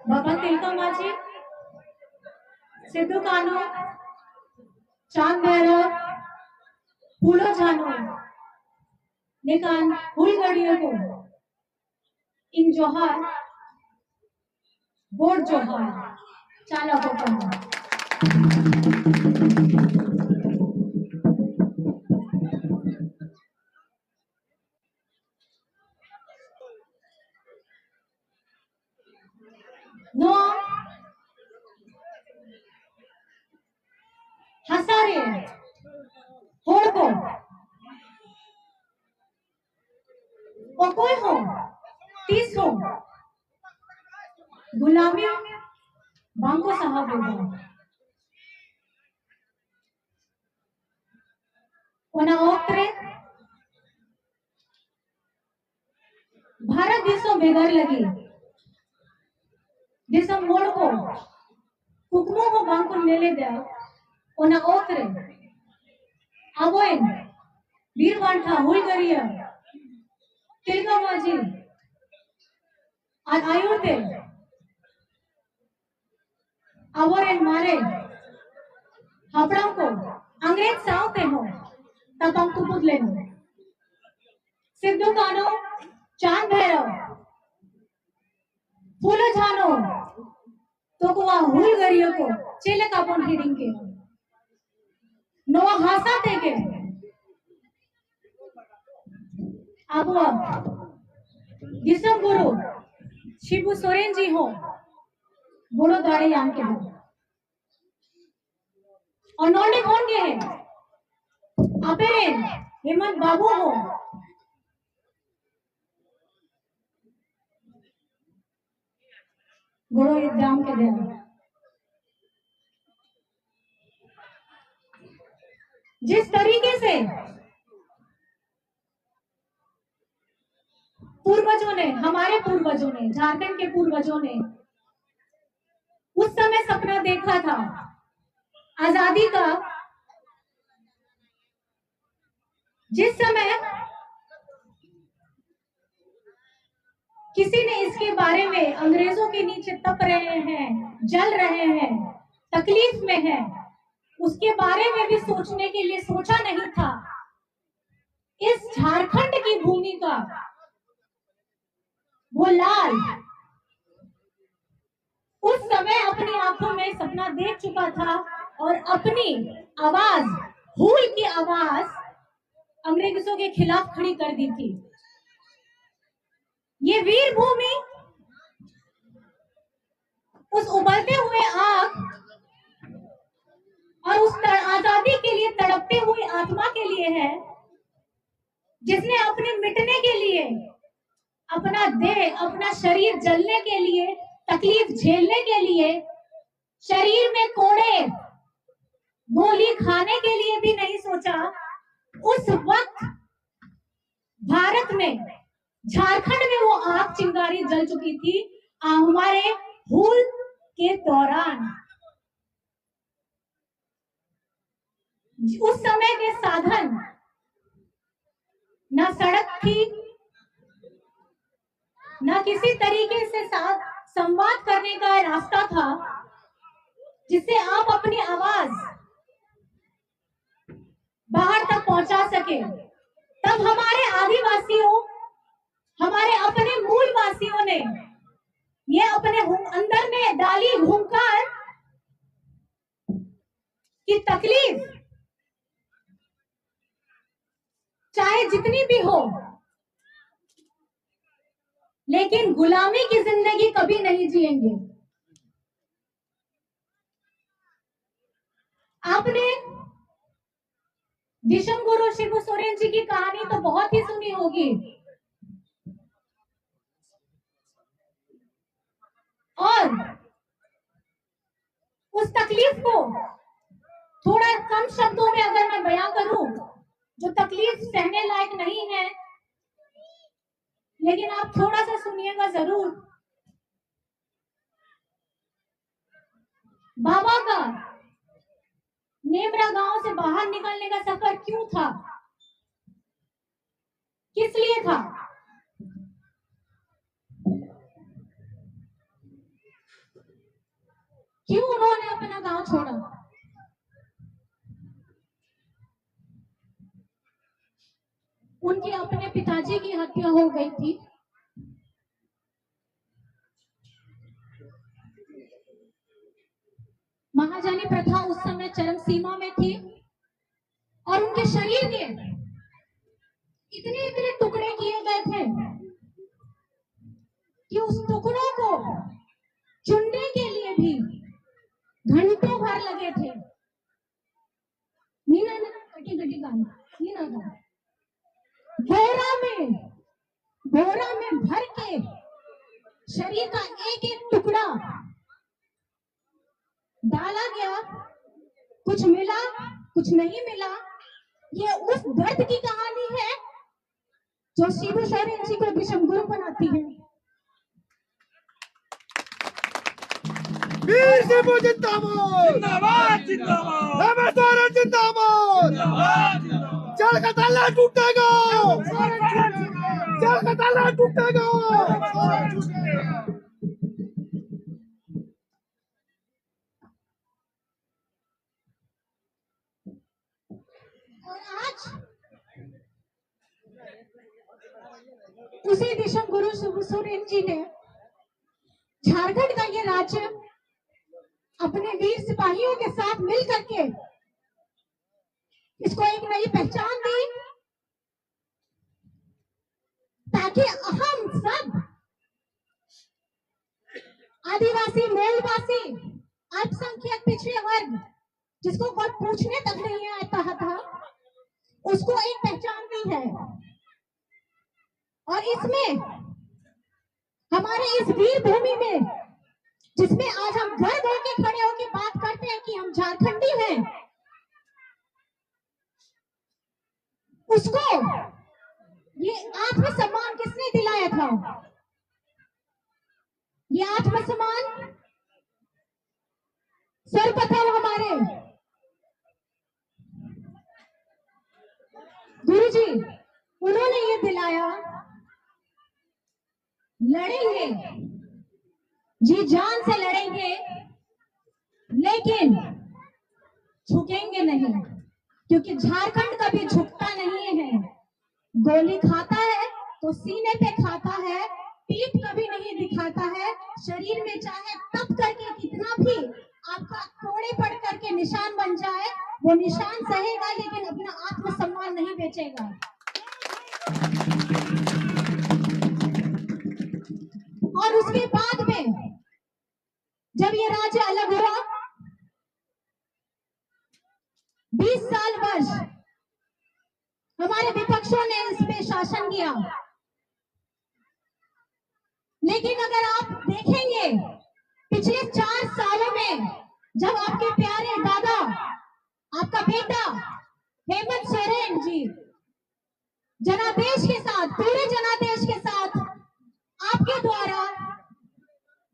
बाबा तिलका माझी, सिद्धू कान्हो, चांद भैरव, फूलो झानो, लेकिन हुलगड़ियों को इन जोहार बोर्ड जोहार चाला को करना। नो हसारे होड़ को कोई हो 30 हो गुलामी बांको साहब होगा ओना ओक्रे भारत देशों बेगर लगी देशों मोड़ को हुक्मों को बांको नेले दे ओना ओक्रे अबोइन वीरवांठा हुलगरिया तिलका माझी आज आयोते अवरेन मारे हापड़ां को अंग्रेज सावते हो तब हम कुपुत लेनो सिद्धू कान्हो चांद भैरव फूलो झानो तो को वहाँ हुलगरियों को चेले का पौन हिडिंग के नोआ हासा तेके अब दिसम गुरु शिबू सोरेन जी हो बोलो दाड़े याम के हो और नौले कौन के हैं अपेरेन हेमंत बाबू हो बोलो एग्जाम के दे जिस तरीके से पूर्वजों ने हमारे पूर्वजों ने झारखंड के पूर्वजों ने उस समय सपना देखा था आजादी का जिस समय किसी ने इसके बारे में अंग्रेजों के नीचे तप रहे हैं जल रहे हैं तकलीफ में है उसके बारे में भी सोचने के लिए सोचा नहीं था इस झारखंड की भूमि का वो लाल उस समय अपनी आंखों में सपना देख चुका था और अपनी आवाज हूल की आवाज अंग्रेजों के खिलाफ खड़ी कर दी थी ये वीर भूमि उस उबलते हुए आग और उस आजादी के लिए तड़पते हुए आत्मा के लिए है जिसने अपने मिटने के लिए अपना देह अपना शरीर जलने के लिए तकलीफ झेलने के लिए शरीर में कोड़े गोली खाने के लिए भी नहीं सोचा उस वक्त भारत में झारखंड में वो आग चिंगारी जल चुकी थी हमारे हूल के दौरान उस समय के साधन ना सड़क थी ना किसी तरीके से संवाद करने का रास्ता था जिससे आप अपनी आवाज बाहर तक पहुंचा सके तब हमारे आदिवासियों हमारे अपने मूलवासियों ने ये अपने अंदर में डाली हुंकार की तकलीफ चाहे जितनी भी हो लेकिन गुलामी की जिंदगी कभी नहीं जिएंगे आपने दिशम गुरु शिबू सोरेन जी की कहानी तो बहुत ही सुनी होगी और उस तकलीफ को थोड़ा कम शब्दों में अगर मैं बयां करूं जो तकलीफ सहने लायक नहीं है लेकिन आप थोड़ा सा सुनिएगा जरूर बाबा का नेमरा गांव से बाहर निकलने का सफर क्यों था किस लिए था क्यों उन्होंने अपना गांव छोड़ा? उनके अपने पिताजी की हत्या हो गई थी। महाजनी प्रथा उस समय चरम सीमा में थी और उनके शरीर के इतने इतने टुकड़े किए गए थे कि उस टुकड़ों को चुनने के लिए भी घंटों भर लगे थे। नीना ना कटी कटी गाना नीना का बोरा में भर के शरीर का एक एक टुकड़ा डाला गया। कुछ मिला, कुछ नहीं मिला। ये उस दर्द की कहानी है जो शिबू सोरेन जी को विश्व गुरु बनाती है। वीर शिबू जिंदाबाद जिंदाबाद जिंदाबाद, हेमंत सोरेन जिंदाबाद जिंदाबाद जिंदाबाद। चल का ताला टूटेगा, चल का ताला टूटेगा। और आज उसी विश्व गुरु शिबू सोरेन जी ने झारखंड का ये राज्य अपने वीर सिपाहियों के साथ मिल करके इसको एक नई पहचान दी, ताकि हम सब आदिवासी, मूलवासी, अल्पसंख्यक, पिछड़े वर्ग, जिसको कोई पूछने तक नहीं आता था, उसको एक पहचान दी है। और इसमें हमारे इस वीर भूमि में, जिसमें आज हम गर्व होकर खड़े होकर बात करते हैं कि हम झारखंडी हैं, उसको ये आत्मसम्मान किसने दिलाया था? ये आत्मसम्मान सर्वप्रथम हमारे गुरुजी, उन्होंने ये दिलाया। लड़ेंगे, जी जान से लड़ेंगे, लेकिन झुकेंगे नहीं, क्योंकि झारखंड कभी झुकता नहीं है। गोली खाता है तो सीने पे खाता है, पीठ कभी नहीं दिखाता है। शरीर में चाहे तप करके कितना भी आपका कोड़े पड़ करके निशान बन जाए, वो निशान सहेगा, लेकिन अपना आत्मसम्मान नहीं बेचेगा। और उसके बाद में जब ये राज्य अलग हुआ, 20 साल वर्ष हमारे विपक्षों ने इस पे शासन किया, लेकिन अगर आप देखेंगे पिछले 4 सालों में, जब आपके प्यारे दादा, आपका बेटा हेमंत सोरेन जी जनादेश के साथ, पूरे जनादेश के साथ आपके द्वारा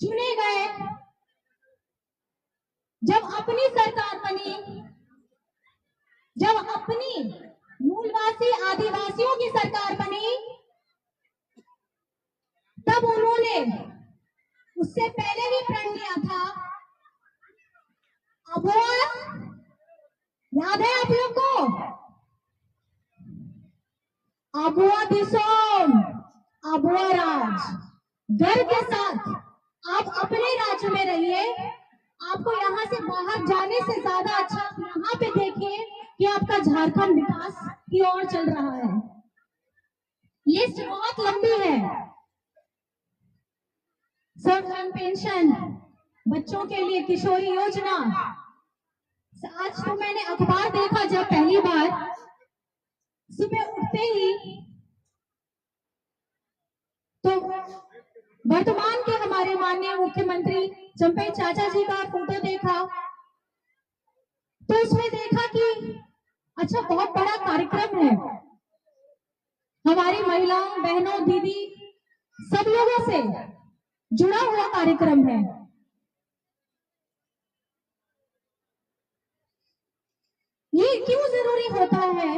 चुने गए, जब अपनी सरकार बनी, जब अपनी मूलवासी आदिवासियों की सरकार बनी, तब उन्होंने उससे पहले भी प्रण लिया था। अबुआ याद है आप लोग को? अबुआ दिसोम, अबुआ राज। गर्व के साथ आप अपने राज्य में रहिए। आपको यहाँ से बाहर जाने से ज्यादा अच्छा यहाँ पे देखिए कि आपका झारखंड विकास की ओर चल रहा है। लिस्ट बहुत लंबी है। सर्वधर्म पेंशन, बच्चों के लिए किशोरी योजना। आज तो मैंने अखबार देखा जब पहली बार, सुबह उठते ही तो वर्तमान के हमारे माननीय मुख्यमंत्री चंपई चाचा जी का फोटो देखा, तो उसमें देखा कि अच्छा, बहुत बड़ा कार्यक्रम है। हमारी महिलाओं, बहनों, दीदी, सब लोगों से जुड़ा हुआ कार्यक्रम है। ये क्यों जरूरी होता है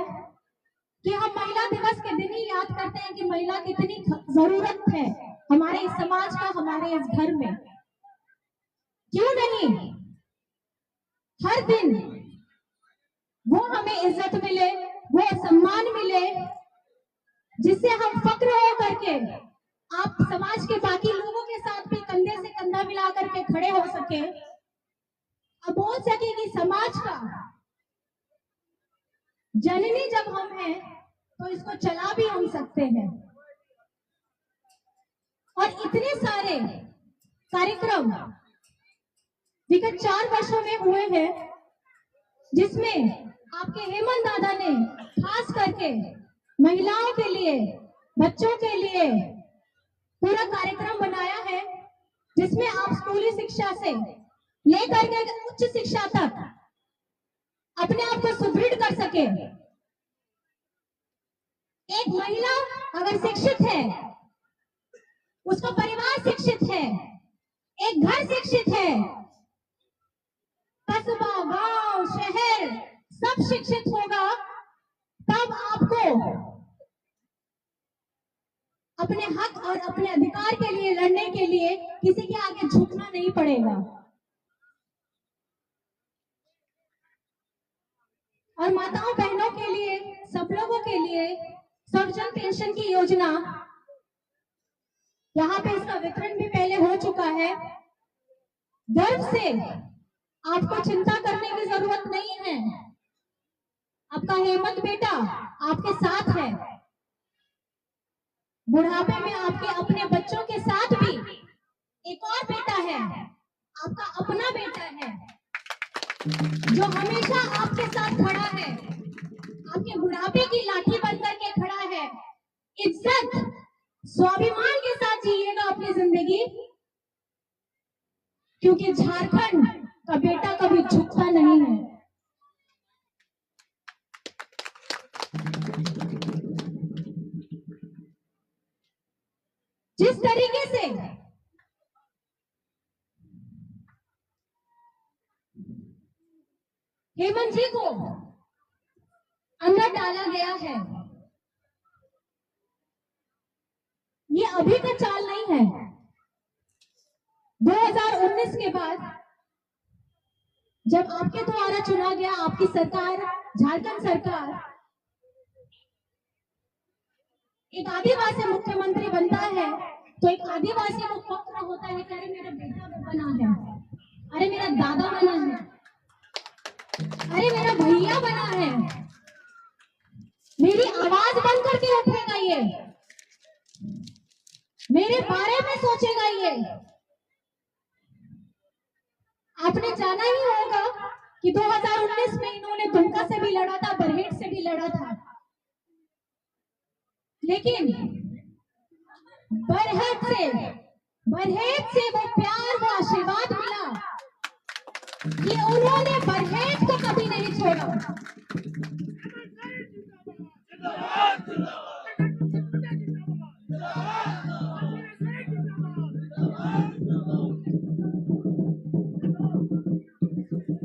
कि हम महिला दिवस के दिन ही याद करते हैं कि महिला कितनी जरूरत है हमारे इस समाज का, हमारे इस घर में। क्यों नहीं हर दिन वो हमें इज्जत मिले, वो सम्मान मिले, जिससे हम फक्र हो करके आप समाज के बाकी लोगों के साथ भी कंधे से कंधा मिला करके खड़े हो सके, अब बोल सके कि समाज का जननी जब हम हैं तो इसको चला भी हम सकते हैं। और इतने सारे कार्यक्रम विगत 4 वर्षों में हुए हैं, जिसमें आपके हेमंत दादा ने खास करके महिलाओं के लिए, बच्चों के लिए पूरा कार्यक्रम बनाया है, जिसमें आप स्कूली शिक्षा से लेकर के उच्च शिक्षा तक अपने आप को सुदृढ़ कर सके। एक महिला अगर शिक्षित है, उसका परिवार शिक्षित है, एक घर शिक्षित है, कस्बा, गांव, शहर सब शिक्षित होगा, तब आपको अपने हक और अपने अधिकार के लिए लड़ने के लिए किसी के आगे झुकना नहीं पड़ेगा। और माताओं बहनों के लिए, सब लोगों के लिए सर्वजन पेंशन की योजना, यहाँ पे इसका वितरण भी पहले हो चुका है। गर्व से आपको चिंता करने की जरूरत नहीं है, आपका हेमंत बेटा आपके साथ है। बुढ़ापे में आपके अपने बच्चों के साथ भी एक और बेटा है, आपका अपना बेटा है, जो हमेशा आपके साथ खड़ा है, आपके बुढ़ापे की लाठी बनकर के खड़ा है। इज्जत, स्वाभिमान के साथ जिएगा अपनी जिंदगी, क्योंकि झारखंड का बेटा कभी झुकता नहीं है। जिस तरीके से हेमंत जी को अंदर डाला गया है, ये अभी का चाल नहीं है। 2019 के बाद जब आपके द्वारा चुना गया, आपकी सरकार, झारखंड सरकार, एक आदिवासी मुख्यमंत्री बनता है, तो एक आदिवासी को फक्र होता है कि अरे मेरा बेटा बना है, अरे मेरा दादा बना है, अरे मेरा भैया बना है, मेरी आवाज बन करके उठेगा, ये मेरे बारे में सोचेगा। ये आपने जाना ही होगा कि 2019 में इन्होंने दुमका से भी लड़ा था, बरहेट से भी लड़ा था, लेकिन बरहेट से वो प्यार, वो आशीर्वाद मिला कि उन्होंने बरहेट को कभी नहीं छोड़ा।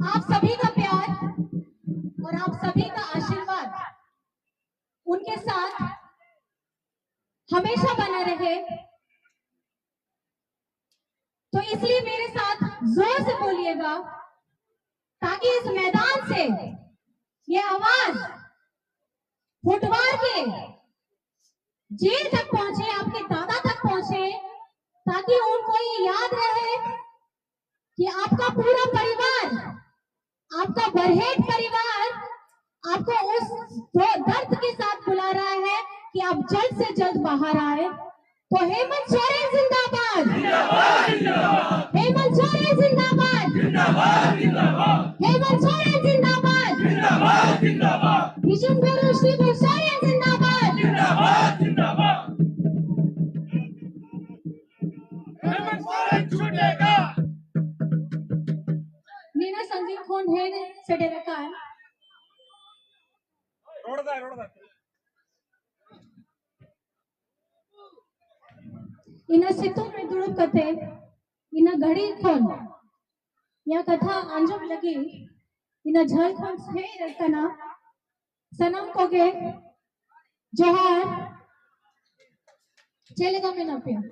आप सभी का प्यार और आप सभी का आशीर्वाद उनके साथ हमेशा बना रहे, तो इसलिए मेरे साथ जोर से बोलिएगा, ताकि इस मैदान से ये आवाज फुटवार के जेल तक पहुंचे, आपके दादा तक पहुंचे, ताकि उनको ये याद रहे कि आपका पूरा परिवार, आपका बरहेट परिवार आपको उस दर्द के साथ बुला रहा है कि आप जल्द से जल्द बाहर आए। तो हेमंत सोरेन जिंदाबाद, हेमंत सोरेन जिंदाबाद, हेमंत सोरेन जिंदाबाद, भीषण गुरु श्री सोरेन जिंदाबाद, हेमंत सोरेन छूटेगा। नीना संजीव कौन है सेटे रखा है, रोड इना सितों में दुड़ुप कते इना घड़ी खोन या कथा अंजुम लगी इना झल खोन से रखना सनम को के जोहार चलेगा में ना पे हैं।